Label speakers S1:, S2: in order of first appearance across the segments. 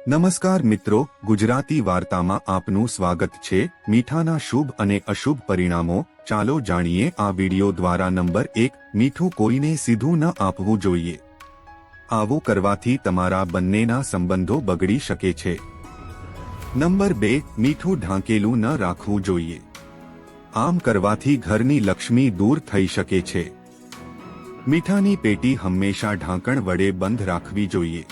S1: નમસ્કાર મિત્રો, ગુજરાતી વાર્તામાં આપનું સ્વાગત છે। મીઠાના શુભ અને અશુભ પરિણામો ચાલો જાણીએ આ વિડિયો દ્વારા। નંબર 1, મીઠું કોઈને સીધું ન આપવું જોઈએ। આવું કરવાથી તમારા બંનેના સંબંધો બગડી શકે છે। નંબર 2, મીઠું ઢાંકેલું ન રાખવું જોઈએ। આમ કરવાથી ઘરની લક્ષ્મી દૂર થઈ શકે છે। મીઠાની પેટી હંમેશા ઢાંકણ વડે બંધ રાખવી જોઈએ।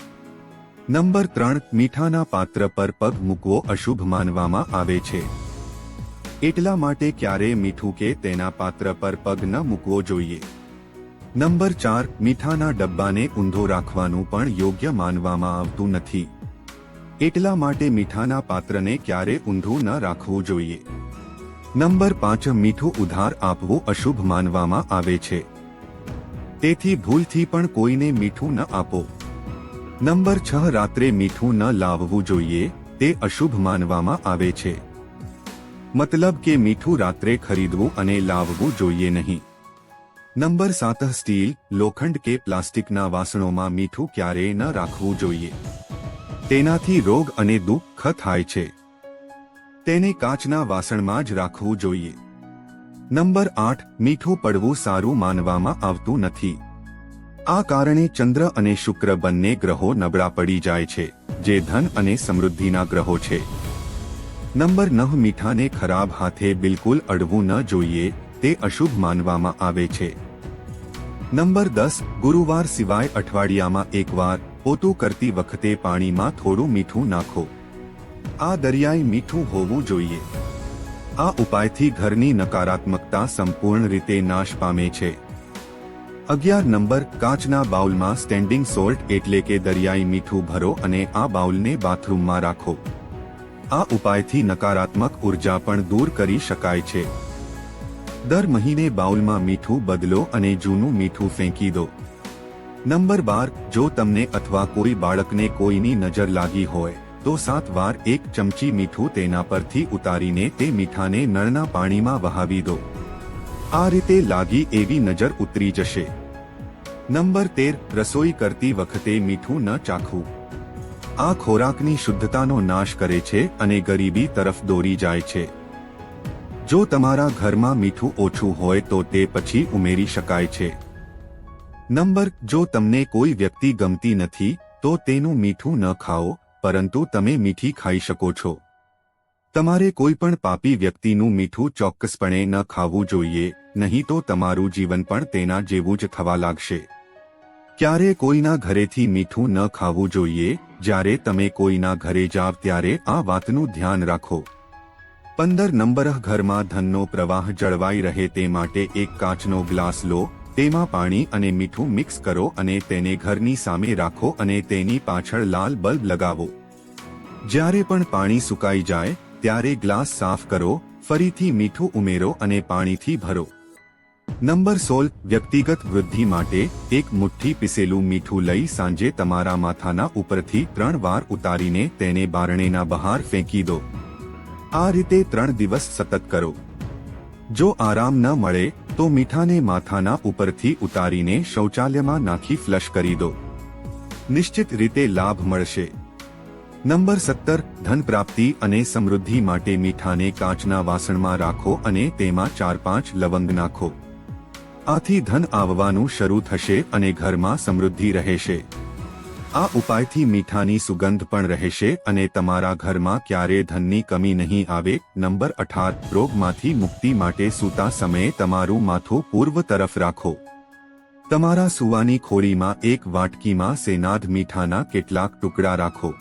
S1: નંબર 3, મીઠાના પાત્ર પર પગ મૂકવો અશુભ માનવામાં આવે છે। એટલા માટે ક્યારેય મીઠું કે તેના પાત્ર પર પગ ન મૂકવો જોઈએ। નંબર 4, મીઠાના ડબ્બાને ઊંધો રાખવાનું પણ યોગ્ય માનવામાં આવતું નથી। એટલા માટે મીઠાના પાત્રને ક્યારે ઊંધું ન રાખવું જોઈએ। નંબર 5, મીઠું ઉધાર આપવું અશુભ માનવામાં આવે છે। તેથી ભૂલથી પણ કોઈને મીઠું ન આપો। નંબર 6, રાત્રે મીઠું ન લાવવું જોઈએ, તે અશુભ માનવામાં આવે છે। મતલબ કે મીઠું રાત્રે ખરીદવું અને લાવવું જોઈએ નહીં। નંબર 7, સ્ટીલ, લોખંડ કે પ્લાસ્ટિકના વાસણોમાં મીઠું ક્યારેય ન રાખવું જોઈએ। તેનાથી રોગ અને દુઃખ થાય છે। તેને કાચના વાસણમાં જ રાખવું જોઈએ। નંબર 8, મીઠું પડવું સારું માનવામાં આવતું નથી। આ કારણે ચંદ્ર અને શુક્ર બંને ગ્રહો નબળા પડી જાય છે, જે ધન અને સમૃદ્ધિના ગ્રહો છે। નંબર 9, મીઠાને ખરાબ હાથે બિલકુલ અડવું ન જોઈએ, તે અશુભ માનવામાં આવે છે। નંબર 10, ગુરુવાર સિવાય અઠવાડિયામાં એકવાર પોતું કરતી વખતે પાણીમાં થોડું મીઠું નાખો। આ દરિયાઈ મીઠું હોવું જોઈએ। આ ઉપાયથી ઘરની નકારાત્મકતા સંપૂર્ણ રીતે નાશ પામે છે। 11 નંબર, કાચના બાઉલમાં સ્ટેન્ડિંગ સોલ્ટ એટલે કે દરિયાઈ મીઠું ભરો અને આ બાઉલને બાથરૂમમાં રાખો। આ ઉપાયથી નકારાત્મક ઉર્જા પણ દૂર કરી શકાય છે। દર મહિને બાઉલમાં મીઠું બદલો અને જૂનું મીઠું ફેંકી દો। નંબર 12, જો તમને અથવા કોઈ બાળકને કોઈની નજર લાગી હોય તો 7 વાર 1 ચમચી મીઠું તેના પરથી ઉતારીને તે મીઠાને નળના પાણીમાં વહાવી દો। આ રીતે લાગી એવી નજર ઉતરી જશે। નંબર 13, રસોઈ કરતી વખતે મીઠું ન ચાખવું। આ ખોરાકની શુદ્ધતાનો નાશ કરે છે અને ગરીબી તરફ દોરી જાય છે। જો તમારા ઘરમાં મીઠું ઓછું હોય તો તે પછી ઉમેરી શકાય છે। નંબર, જો તમને કોઈ વ્યક્તિ ગમતી નથી તો તેનું મીઠું ન ખાઓ, પરંતુ તમે મીઠી ખાઈ શકો છો। તમારે કોઈ પણ પાપી વ્યક્તિનું મીઠું ચોક્કસપણે ન ખાવું જોઈએ, નહીં તો તમારું જીવન પણ તેના જેવું જ થવા લાગશે। ક્યારે કોઈના ઘરેથી મીઠું ન ખાવું જોઈએ। જ્યારે તમે કોઈના ઘરે જાવ ત્યારે આ વાતનું ધ્યાન રાખો। 15 નંબર, ઘરમાં ધનનો પ્રવાહ જળવાઈ રહે તે માટે એક કાચનો ગ્લાસ લો, તેમાં પાણી અને મીઠું મિક્સ કરો અને તેને ઘરની સામે રાખો અને તેની પાછળ લાલ બલ્બ લગાવો। જ્યારે પણ પાણી સુકાઈ જાય ત્યારે ગ્લાસ સાફ કરો, ફરીથી મીઠું ઉમેરો અને પાણીથી ભરો। નંબર 16, વ્યક્તિગત વૃદ્ધિ માટે એક મુઠ્ઠી પીસેલું મીઠું લઈ સાંજે તમારા માથાના ઉપરથી 3 વાર ઉતારીને તેને બારણેના બહાર ફેંકી દો। આ રીતે 3 દિવસ સતત કરો। જો આરામ ન મળે તો મીઠાને માથાના ઉપરથી ઉતારીને શૌચાલયમાં નાખી ફ્લશ કરી દો। નિશ્ચિત રીતે લાભ મળશે। નંબર 17, ધન પ્રાપ્તિ અને સમૃદ્ધિ માટે મીઠાને કાચના વાસણમાં રાખો અને તેમાં 4-5 લવંગ નાખો। આથી ધન આવવાનું શરૂ થશે અને ઘરમાં સમૃદ્ધિ રહેશે। આ ઉપાયથી મીઠાની સુગંધ પણ રહેશે અને તમારા ઘરમાં ક્યારેય ધનની કમી નહીં આવે। નંબર 18, રોગમાંથી મુક્તિ માટે સૂતા સમયે તમારું માથું પૂર્વ તરફ રાખો। તમારા સૂવાની ખોળીમાં એક વાટકીમાં સેનાદ મીઠાના કેટલાક ટુકડા રાખો।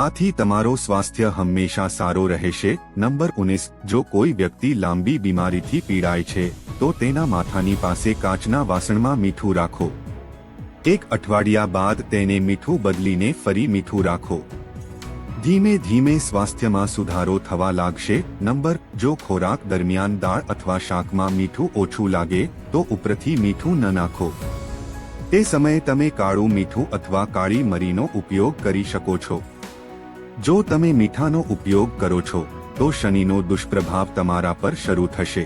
S1: આથી તમારો સ્વાસ્થ્ય હંમેશા સારો રહેશે। નંબર 19, જો કોઈ વ્યક્તિ લાંબી બીમારીથી પીડાય છે તો તેના માથાની પાસે કાચના વાસણમાં મીઠું રાખો। 1 અઠવાડિયા બાદ તેને મીઠું બદલીને ફરી મીઠું રાખો। ધીમે ધીમે સ્વાસ્થ્યમાં સુધારો થવા લાગશે। નંબર, જો ખોરાક દરમિયાન દાળ અથવા શાકમાં મીઠું ઓછું લાગે તો ઉપરથી મીઠું ન નાખો। તે સમયે તમે કાળું મીઠું અથવા કાળી મરીનો ઉપયોગ કરી શકો છો। જો તમે મીઠાનો ઉપયોગ કરો છો તો શનિનો દુષ્પ્રભાવ તમારા પર શરૂ થશે।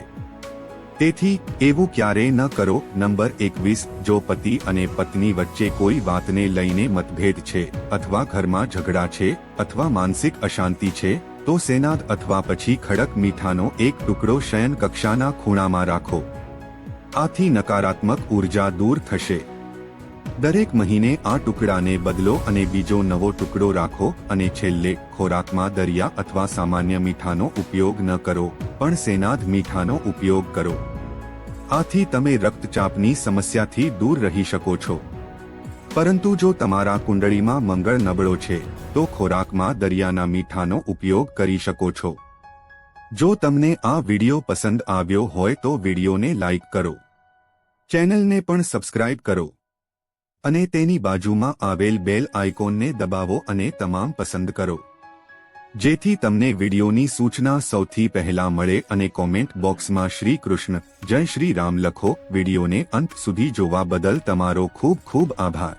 S1: તેથી એવું ક્યારેય ન કરો. નંબર 21, જો પતિ અને પત્ની વચ્ચે કોઈ વાતને લઈને મતભેદ છે, અથવા ઘરમાં ઝઘડા છે, અથવા માનસિક અશાંતિ છે, તો સેનાદ અથવા પછી ખડક મીઠાનો એક ટુકડો શયન કક્ષાના ખૂણામાં રાખો. આથી નકારાત્મક ઉર્જા દૂર થશે. દરેક મહિને આ ટુકડાને બદલો અને બીજો નવો ટુકડો રાખો. અને છેલ્લે, ખોરાકમાં દરિયા અથવા સામાન્ય મીઠાનો ઉપયોગ ન કરો, પણ સેનાદ મીઠાનો ઉપયોગ કરો. આથી તમે રક્તચાપની સમસ્યાથી દૂર રહી શકો છો. પરંતુ જો તમારા કુંડળીમાં મંગળ નબળો છે, તો ખોરાકમાં દરિયાના મીઠાનો ઉપયોગ કરી શકો છો. જો તમને આ વિડિયો પસંદ આવ્યો હોય તો વિડિયોને લાઇક કરો, ચેનલને પણ સબસ્ક્રાઇબ કરો અને તેની બાજુમાં આવેલ બેલ આઇકોનને દબાવો અને તમામ પસંદ કરો, જેથી તમને વિડિયોની સૂચના સૌથી પહેલા મળે. અને કોમેન્ટ બોક્સમાં શ્રી કૃષ્ણ, જય શ્રી રામ લખો. વિડિયોને અંત સુધી જોવા બદલ તમારો ખૂબ ખૂબ આભાર.